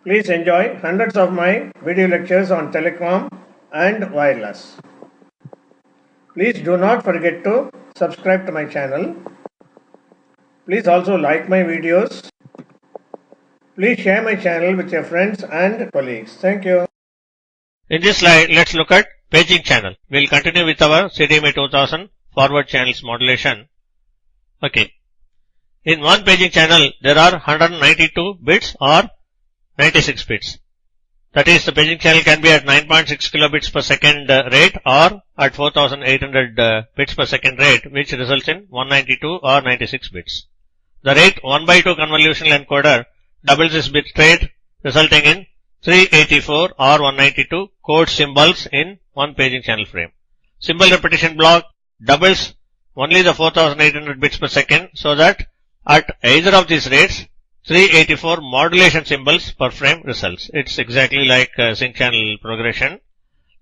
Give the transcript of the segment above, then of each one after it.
Please enjoy hundreds of my video lectures on telecom and wireless. Please do not forget to subscribe to my channel. Please also like my videos. Please share my channel with your friends and colleagues. Thank you. In this slide, let's look at Beijing Channel. We'll continue with our CDMA 2000 forward channels modulation. Okay. In one Beijing channel, there are 192 bits or 96 bits. That is, the Beijing channel can be at 9.6 kilobits per second rate or at 4800 bits per second rate, which results in 192 or 96 bits. The rate 1/2 convolutional encoder doubles this bit rate, resulting in 384 or 192 code symbols in one Beijing channel frame. Symbol repetition block doubles only the 4800 bits per second, so that at either of these rates, 384 modulation symbols per frame results. It's exactly like sync channel progression.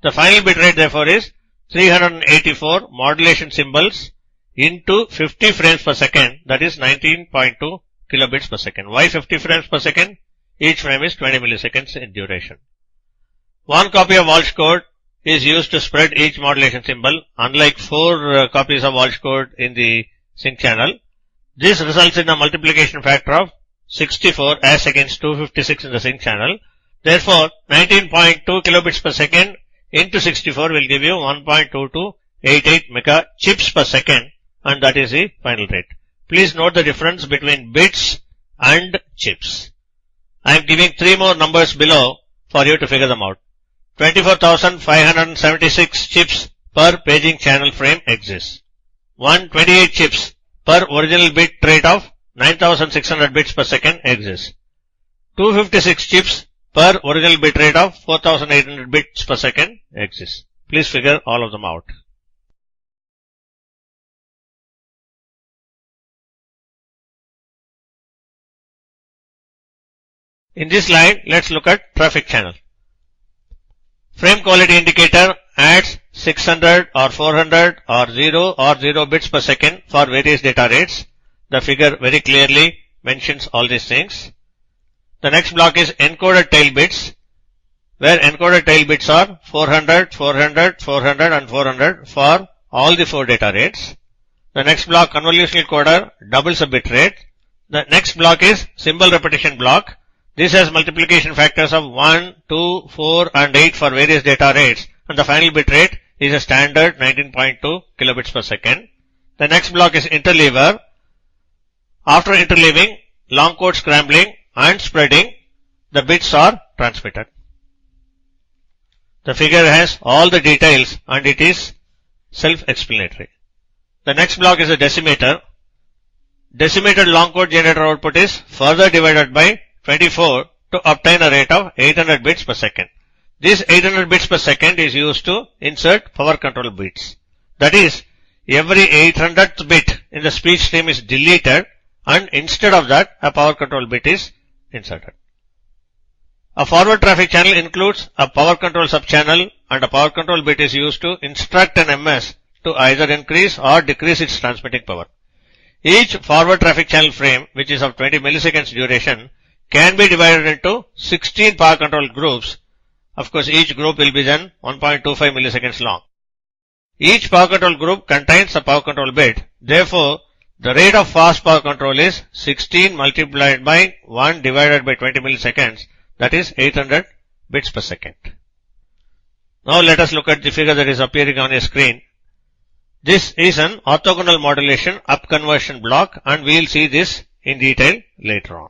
The final bit rate therefore is 384 modulation symbols into 50 frames per second, that is 19.2 kilobits per second. Why 50 frames per second? Each frame is 20 milliseconds in duration. One copy of Walsh code is used to spread each modulation symbol, unlike 4 copies of Walsh code in the sync channel. This results in a multiplication factor of 64 as against 256 in the sync channel. Therefore, 19.2 kilobits per second into 64 will give you 1.2288 mega chips per second, and that is the final rate. Please note the difference between bits and chips. I am giving 3 more numbers below for you to figure them out. 24,576 chips per Beijing channel frame exists. 128 chips per original bit rate of 9600 bits per second exists. 256 chips per original bit rate of 4800 bits per second exists. Please figure all of them out. In this slide, let's look at traffic channel. Frame quality indicator adds 600 or 400 or 0 bits per second for various data rates. The figure very clearly mentions all these things. The next block is encoded tail bits, where encoded tail bits are 400, 400, 400 and 400 for all the 4 data rates. The next block, convolution encoder, doubles the bit rate. The next block is symbol repetition block. This has multiplication factors of 1, 2, 4 and 8 for various data rates, and the final bit rate is a standard 19.2 kilobits per second. The next block is interleaver. After interleaving, long code scrambling and spreading, the bits are transmitted. The figure has all the details and it is self-explanatory. The next block is a decimator. Decimated long code generator output is further divided by 24 to obtain a rate of 800 bits per second. This 800 bits per second is used to insert power control bits. That is, every 800th bit in the speech stream is deleted, and instead of that, a power control bit is inserted. A forward traffic channel includes a power control subchannel, and a power control bit is used to instruct an MS to either increase or decrease its transmitting power. Each forward traffic channel frame, which is of 20 milliseconds duration, can be divided into 16 power control groups. Of course, each group will be then 1.25 milliseconds long. Each power control group contains a power control bit. Therefore, the rate of fast power control is 16 multiplied by 1 divided by 20 milliseconds, that is 800 bits per second. Now let us look at the figure that is appearing on your screen. This is an orthogonal modulation upconversion block, and we will see this in detail later on.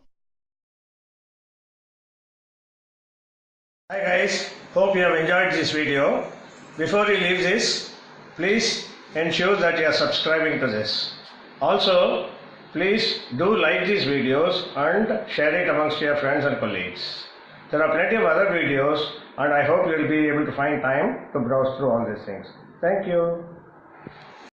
Hi guys, hope you have enjoyed this video. Before you leave this, please ensure that you are subscribing to this. Also, please do like these videos and share it amongst your friends and colleagues. There are plenty of other videos, and I hope you will be able to find time to browse through all these things. Thank you.